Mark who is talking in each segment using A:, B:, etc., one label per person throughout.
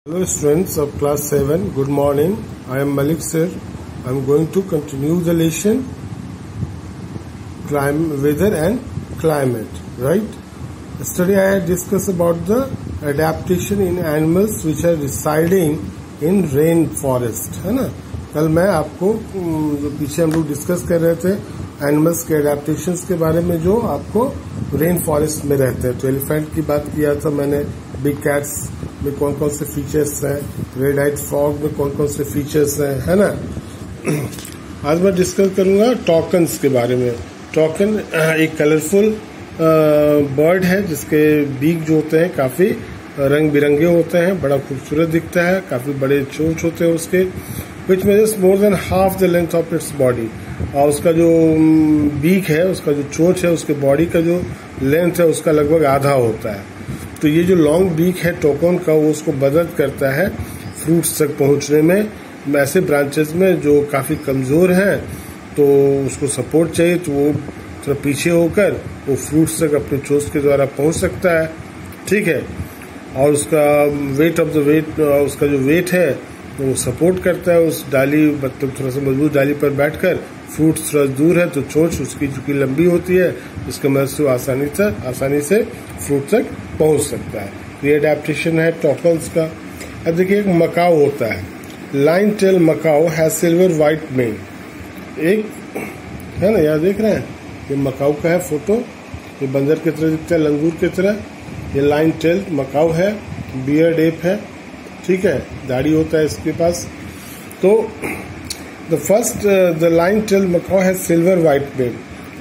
A: Hello students of class 7, good morning. I am Malik sir. I am going to continue the lesson weather and climate, right? Yesterday I had discussed about the adaptation in animals which are residing in rain forest, है ना? कल मैं आपको जो पीछे हम लोग discuss कर रहे थे एनिमल्स के एडेप्टेशंस के बारे में जो आपको रेन फॉरेस्ट में रहते हैं। तो एलिफेंट की बात किया था मैंने, बिग कैट्स में कौन कौन से फीचर्स हैं, रेड आइड फ्रॉग में कौन कौन से फीचर्स हैं, है ना। आज मैं डिस्कस करूंगा टॉकन्स के बारे में। टॉकन एक कलरफुल बर्ड है जिसके बीक जो होते हैं काफी रंग बिरंगे होते हैं, बड़ा खूबसूरत दिखता है, काफी बड़े चोंच होते हैं उसके, विच measures more than half the length of its body. और उसका जो बीक है, उसका जो चोंच है, उसके बॉडी का जो लेंथ है उसका लगभग आधा होता है। तो ये जो लॉन्ग बीक है टोकन का, वो उसको मदद करता है फ्रूट्स तक पहुंचने में। ऐसे ब्रांचेस में जो काफी कमजोर हैं तो उसको सपोर्ट चाहिए, तो वो थोड़ा पीछे होकर वो फ्रूट्स तक अपने चोंच के द्वारा पहुंच सकता है, ठीक है। और उसका उसका जो वेट है वो सपोर्ट करता है उस डाली, मतलब थोड़ा सा मजबूत डाली पर बैठकर। फ्रूट्स थोड़ा दूर है तो चोंच उसकी चूंकि लंबी होती है, इसके मदद से वो आसानी से फ्रूट तक पहुंच सकता है। ये अडेप्टेशन है टॉकल्स का। अब देखिए एक मकाऊ होता है, lion tail macaque has silver white mane. एक है ना, यहाँ देख रहे हैं, ये मकाऊ का है फोटो, ये बंदर की तरह दिखता है, लंगूर की तरह। ये लाइन टेल मकाऊ है, बियर्ड एप है, ठीक है, दाढ़ी होता है इसके पास। तो द लाइन टेल मकाऊ है सिल्वर व्हाइट मेन,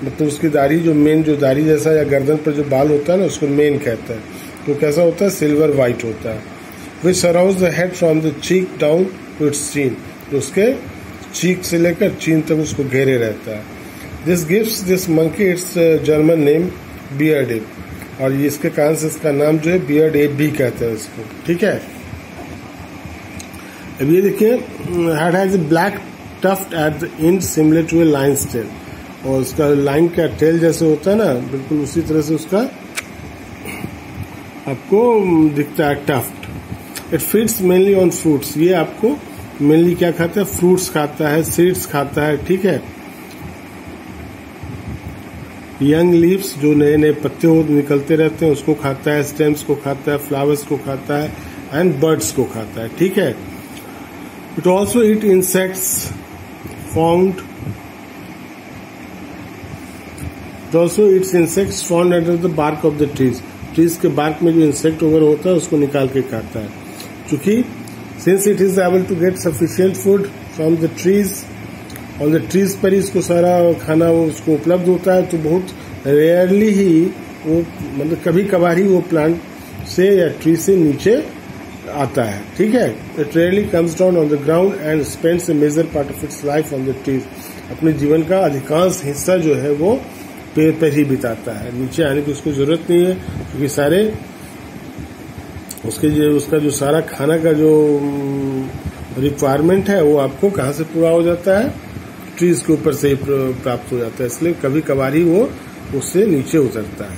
A: मतलब उसकी दाढ़ी जो मेन जो दाढ़ी जैसा या गर्दन पर जो बाल होता है ना, उसको मेन कहते हैं। तो कैसा होता है, सिल्वर व्हाइट होता है। Which surrounds the head from the cheek down to its chin, तो उसके चीक से लेकर चीन तक उसको घेरे रहता है। This gives this monkey it's German name beard app, और इसके कारण से इसका नाम जो है बियर्ड एप भी कहते हैं इसको, ठीक है। अब ये देखिए, head has a black tuft at the end similar to a lion's tail, और उसका लाइन का टेल जैसे होता है ना, बिल्कुल उसी तरह से उसका आपको दिखता है tuft. It feeds mainly on fruits, ये आपको मेनली क्या खाता है, फ्रूट्स खाता है, सीड्स खाता है, ठीक है। यंग लीव्स, जो नए नए पत्ते निकलते रहते हैं, उसको खाता है, स्टेम्स को खाता है, फ्लावर्स को खाता है, एंड बर्ड्स को खाता है, ठीक है। It also eat insects found under the bark of the trees. Trees के बार्क में जो इंसेक्ट वगैरह होता है उसको निकाल के खाता है। क्योंकि since it is able to get sufficient food from the trees, on the trees पर ही इसको सारा खाना उसको उपलब्ध होता है, तो बहुत रेयरली ही वो, मतलब कभी कभार ही वो प्लांट से या ट्री से नीचे आता है, ठीक है। It rarely comes down on the ground and spends a major part of its life on the trees. अपने जीवन का अधिकांश हिस्सा जो है वो पेड़ पर ही बिताता है, नीचे आने की उसको जरूरत नहीं है, क्योंकि सारे उसका जो सारा खाना का जो रिक्वायरमेंट है वो आपको कहाँ से पूरा हो जाता है, ट्रीज के ऊपर से ही प्राप्त हो जाता है। इसलिए कभी कभार ही वो उससे नीचे उतरता है।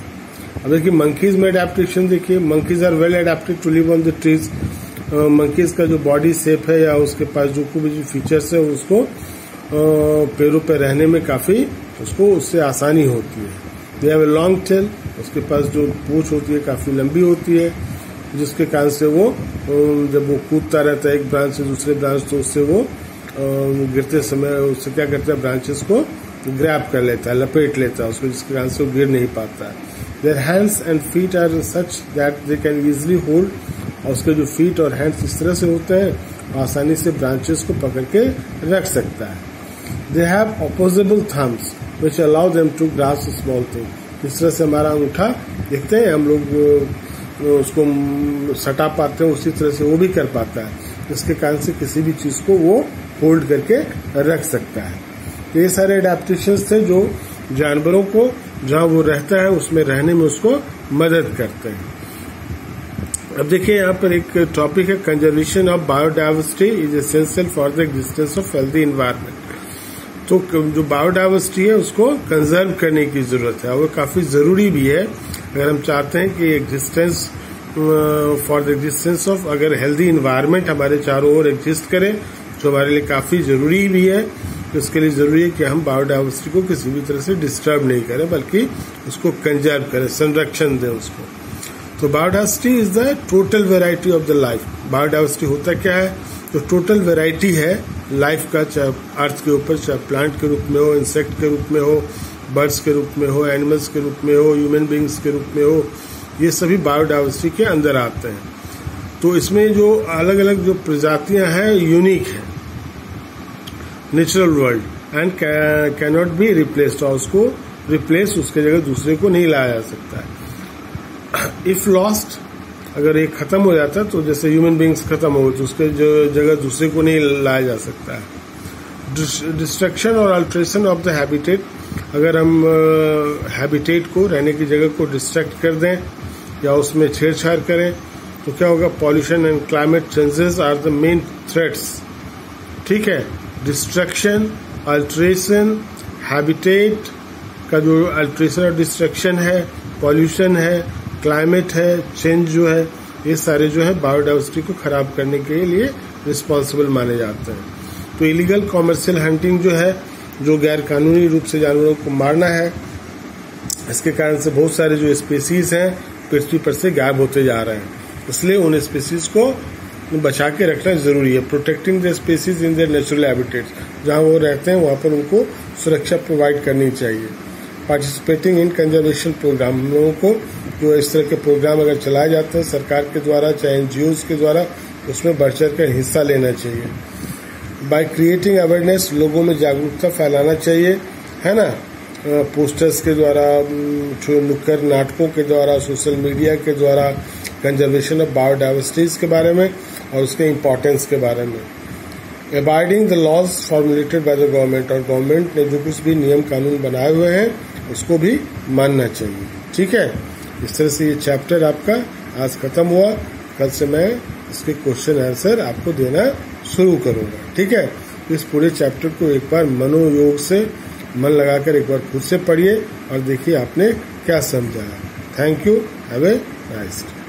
A: अब देखिए मंकीज में अडेप्टेशन देखिए, monkeys are well adapted to live on the trees. Monkeys का जो बॉडी शेप है या उसके पास जो भी जो फीचर्स है उसको पेड़ों पर रहने में काफी उसको उससे आसानी होती है। They have a long tail, उसके पास जो पूंछ होती है काफी लंबी होती है, जिसके कारण से वो जब वो कूदता रहता है एक ब्रांच से दूसरे ब्रांच, तो उससे वो गिरते समय उससे क्या करता है, ब्रांचेस को ग्रैब कर लेता है, लपेट लेता है उसको, जिसके कारण से वो गिर नहीं पाता है। Their hands and feet are such that they can easily hold, और उसके जो फीट और हैंड्स इस तरह से होते हैं आसानी से ब्रांचेस को पकड़ के रख सकता है। They have opposable thumbs which allow them to grasp small thing. इस तरह से हमारा अंगूठा देखते हैं हम लोग उसको सटा पाते हैं, उसी तरह से वो भी कर पाता है, जिसके कारण से किसी भी चीज को वो होल्ड करके रख सकता है। तो ये सारे अडेप्टेशंस थे जो जानवरों को जहां वो रहता है उसमें रहने में उसको मदद करते हैं। अब देखिए यहाँ पर एक टॉपिक है, conservation of biodiversity is essential for the existence of healthy environment. तो जो बायोडाइवर्सिटी है उसको कंजर्व करने की जरूरत है, और वो काफी जरूरी भी है अगर हम चाहते हैं कि existence for the existence of, अगर हेल्दी इन्वायरमेंट हमारे चारों ओर एग्जिस्ट करे, जो हमारे लिए काफी जरूरी भी है, तो इसके लिए जरूरी है कि हम बायोडाइवर्सिटी को किसी भी तरह से डिस्टर्ब नहीं करें, बल्कि उसको कंजर्व करें, संरक्षण दें उसको। तो biodiversity is the total variety of the life. Biodiversity होता क्या है? तो टोटल वेराइटी है लाइफ का, चाहे अर्थ के ऊपर, चाहे प्लांट के रूप में हो, इंसेक्ट के रूप में हो, बर्ड्स के रूप में हो, एनिमल्स के रूप में हो, ह्यूमन बींग्स के रूप में हो, ये सभी बायोडाइवर्सिटी के अंदर आते हैं। तो इसमें जो अलग अलग जो प्रजातियां हैं यूनिक है, natural world, and can not be replaced, और उसको रिप्लेस, उसके जगह दूसरे को नहीं लाया जा सकता है। इफ लॉस्ट, अगर एक खत्म हो जाता है, तो जैसे ह्यूमन बींग्स खत्म हो, तो उसके जगह दूसरे को नहीं लाया जा सकता है। डिस्ट्रक्शन और अल्ट्रेशन ऑफ द हैबिटेट, अगर हम हैबिटेट को, रहने की जगह को डिस्ट्रक्ट कर दें या उसमें छेड़छाड़ करें, तो क्या होगा? Pollution and climate changes are the main threats. ठीक है, डिस्ट्रक्शन, अल्ट्रेशन, हैबिटेट का जो अल्ट्रेशन और डिस्ट्रक्शन है, पॉल्यूशन है, क्लाइमेट है, चेंज जो है, ये सारे जो है बायोडाइवर्सिटी को खराब करने के लिए रिस्पॉन्सिबल माने जाते हैं। तो इलीगल कॉमर्शियल हंटिंग जो है, जो गैर कानूनी रूप से जानवरों को मारना है, इसके कारण से बहुत सारे जो स्पीसीज हैं पृथ्वी पर से गायब होते जा रहे हैं। इसलिए उन स्पीसीज को बचा के रखना जरूरी है। Protecting the species in their natural habitats, जहां वो रहते हैं वहां पर उनको सुरक्षा प्रोवाइड करनी चाहिए। पार्टिसिपेटिंग इन कंजर्वेशन प्रोग्राम, हम लोगों को जो इस तरह के प्रोग्राम अगर चलाए जाते हैं सरकार के द्वारा, चाहे एनजीओज के द्वारा, उसमें बढ़ चढ़ कर हिस्सा लेना चाहिए। बाय क्रिएटिंग अवेयरनेस, लोगों में जागरूकता फैलाना चाहिए, है ना, पोस्टर्स के द्वारा, नुक्कड़ नाटकों के द्वारा, सोशल मीडिया के द्वारा, कंजर्वेशन ऑफ बायोडाइवर्सिटीज के बारे में और उसके इम्पोर्टेंस के बारे में। Abiding the laws formulated by the government, और गवर्नमेंट ने जो कुछ भी नियम कानून बनाए हुए हैं उसको भी मानना चाहिए। ठीक है, इस तरह से ये चैप्टर आपका आज खत्म हुआ। कल से मैं इसके क्वेश्चन आंसर आपको देना शुरू करूंगा। ठीक है, इस पूरे चैप्टर को एक बार मनोयोग से मन लगाकर एक बार खुद से पढ़िए और देखिए आपने क्या समझा है। Thank you, have a nice day.